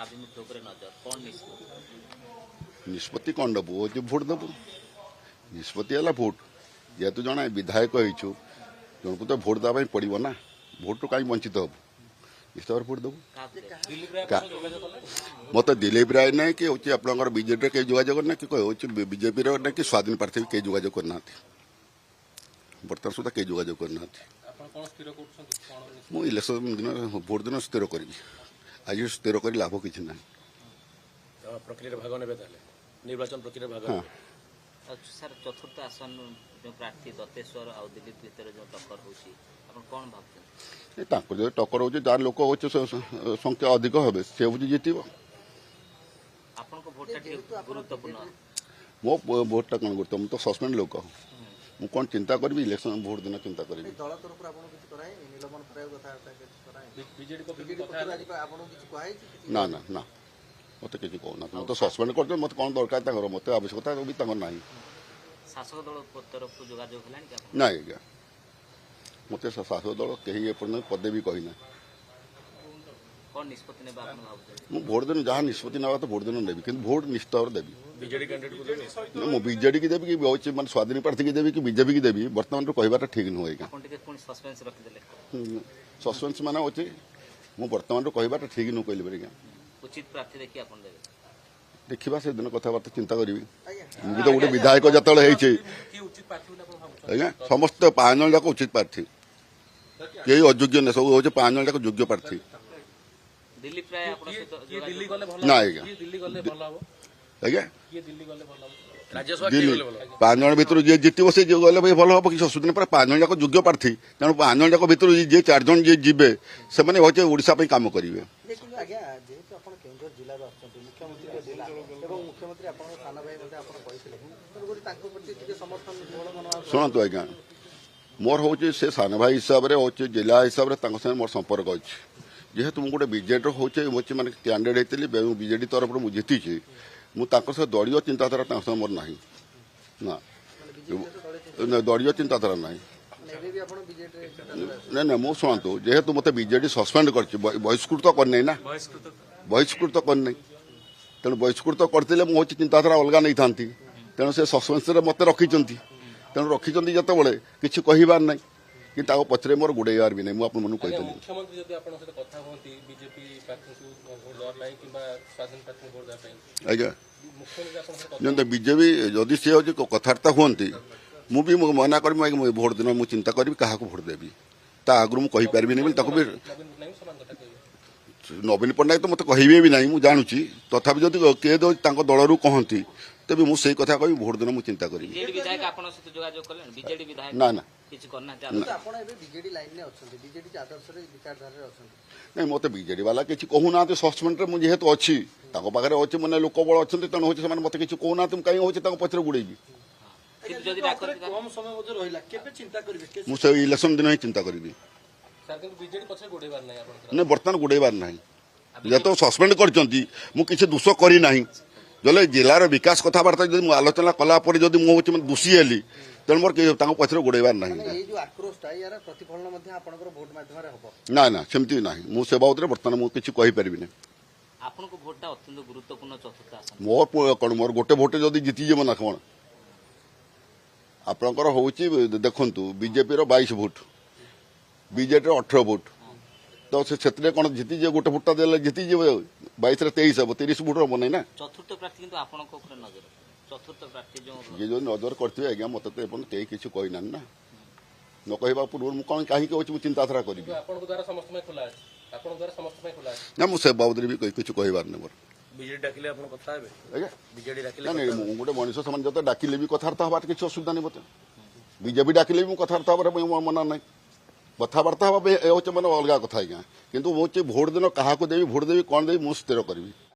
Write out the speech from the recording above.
आभिमुख्य ऊपर नजर कौन निष्पत्ति कौन देबू हूँ भोट देबू निष्पत्ति है भोट जेहेतु जड़े विधायक हो जन को तो भोट देवाई पड़ो ना भोट रू कहीं वंचित हबू निश्चित भोट देबू मत दिलीप राय ना कि हूँ आप बीजेपी कई जोजोग ना कि बीजेपी ना कि स्वाधीन प्रार्थी भी कई जोजोग करना बर्तमान सुधा कई जोजोग करना मु इलेक्शन दिन भोट दिन स्थिर करी आज स्थिर कर लाभ किसी ना प्रक्रिया भाग ने निर्वाचन प्रक्रिया भाग सर चतुर्थ आसन जो प्रार्थी दत्तेश्वर आ दिलीप भितर जो टक्कर होची आपण कोन भाबछन जो टक्कर हो जार लोक हो संख्या अधिक हे से हूँ जीत आपण को भोट गुरुत्वपूर्ण मो भोटा कौन गुरुत्व मुझे तो सस्पेंड लोक मु कौन चिंता करी इलेक्शन भोट दिन चिंता करी ना ना ना मत किसी कहना मत सस्पेंड कर मत कौन दरकार मत आवश्यकता भी ना शासक दल तरफ जोगाजोग ना आज्ञा मत शासक दल कहीं एपर्यंत पदे भी कहना कौन निष्पत्ति नेबा आपण भाबछन मु भोट दिन जहाँ निष्पत्ति ना तो भोट दिन नेबी कि भोट निश्चित भाव देवी बीजेडी कैंडिडेट को मु बीजेडी की देवी कि मैं स्वाधीन प्रार्थी की देवी कि बीजेपी की देवी बर्तमान कहबाटा ठीक नुहे आपण टिके कोन सस्पेंस रखि देले सस्पेंस माने होची मु बर्तमान कहबाटा ठीक नु कहली बरिगा उचित प्रार्थी देखि आपण देबे देखा से दिन कथबार्ता चिंता करी मुझे तो गोटे विधायक जो आज्ञा समस्त 5 जन जाक उचित प्रार्थी कई अयोग्य न सब हूँ 5 जन जाक योग्य प्रार्थी दिलीप राय आपण से दिल्ली गले भलो ना आज्ञा दिल्ली गले भलो हो आज्ञा ये दिल्ली गले भलो हो राज्यसभा के दिल्ली गले भलो 5 जन भितर जी जितब से गले भाई भल हम किसी असुविधा नहीं 5 जन जाक योग्य प्रार्थी तेणु 5 जन जाक भितर जी 4 जन जी जीवे से ओडिशा काम करेंगे शुणु आज्ञा मोर हूँ से सान भाई हिसाब से हूँ जिला हिसाब से मोर संपर्क अच्छे जेहेतु मुझे गोटे बीजेडी हूँ मुझे मानते कैंडिडेट होती बीजेडी तरफ मुझे जीती मुझे दलीय चिंताधारा मोर ना ना दलीय चिंताधारा ना ना ना मुझे शुणु जेहेतु मत बीजेडी सस्पेंड कर बहिष्कृत करनी ना बहिष्कृत करनी तेणु बहिष्कृत करते मुझे चिंताधारा अलग नहीं था तेणु से सस्पेंस मत रखी तेणु रखी जिते किसी कहबार ना कि पचरे मोर गुड़ेबार भी नहीं मुझे मन कही मुख्यमंत्री जदि आपन सहित कथा होती बीजेपी प्रार्थी को भोट देवार नाही किबा स्वाधीन प्रार्थी को भोट देवार नाही आज्ञा मुख्यमंत्री आपन सहित जब बीजेपी जदि सी हूँ कथबार्ता हमें मुझे मना कर भोट दिन मुझे चिंता करी क्या भोट देवी ता आगु मुझे कहीपरि नहीं भी नहीं समान कथा कहिबे नवीन पट्टनायक तो मत कहे भी ना मुझे जानुची तथापि जदि किए दल रू कहती तेज मुझे कथा कह भोट दिन मुझे चिंता करी ना ना नहीं मत बीजेडी वाला किसी कहूना सस्पेंड में जेहेतु अच्छी पाखे अच्छे मैंने लोक बल अच्छा तेणु हूँ मत किसी कहूना कहीं हूँ पचर गुड़ेगी मुझे इलेक्शन दिन ही चिंता करी नहीं बर्तमान गुड़ेबार ना जेहेतु सस्पेंड कर दोष करना जले जिलार विकास कथबार्ता जब आलोचना कलापर जब मुझे दोषी हेली तेणु मोर पचर गुड़ेबार ना ना ना सेमती ना मुझे बाबद बर्तमान मुझे किसी कहीपरि मोर कौन मोर गोटे भोटे जब जीतीजे ना कौन आपणकर हूँ देखु बीजेपी 22 भोट बीजेडी 18 भोट तो से कौन जीतीजे गोटे भोटा दे जीतीजे 22 23 हम 30 भोट हम ना चतुर्थ प्रार्थी नजर चतुर्थ प्रार्थी ये जो नजर करते आज्ञा मत तो कहीं किसी कहना ना न कहवा पूर्व मुझे कौन कहीं चिंताधारा करी ना मुझे बाबद भी किसी कहबार नहीं मोर गोटे मनीष से जो डाकिले भी कथबार्ता हवा किसी असुविधा नहीं मत बीजेपी डाकिले भी कथबार्ता हवा मना ना कथबार्ता हवा हूँ मैंने अलग कथा आज्ञा कितु मुझे भोट दिन क्या देवी भोट देवी कौन देवी मुझे स्थिर करी।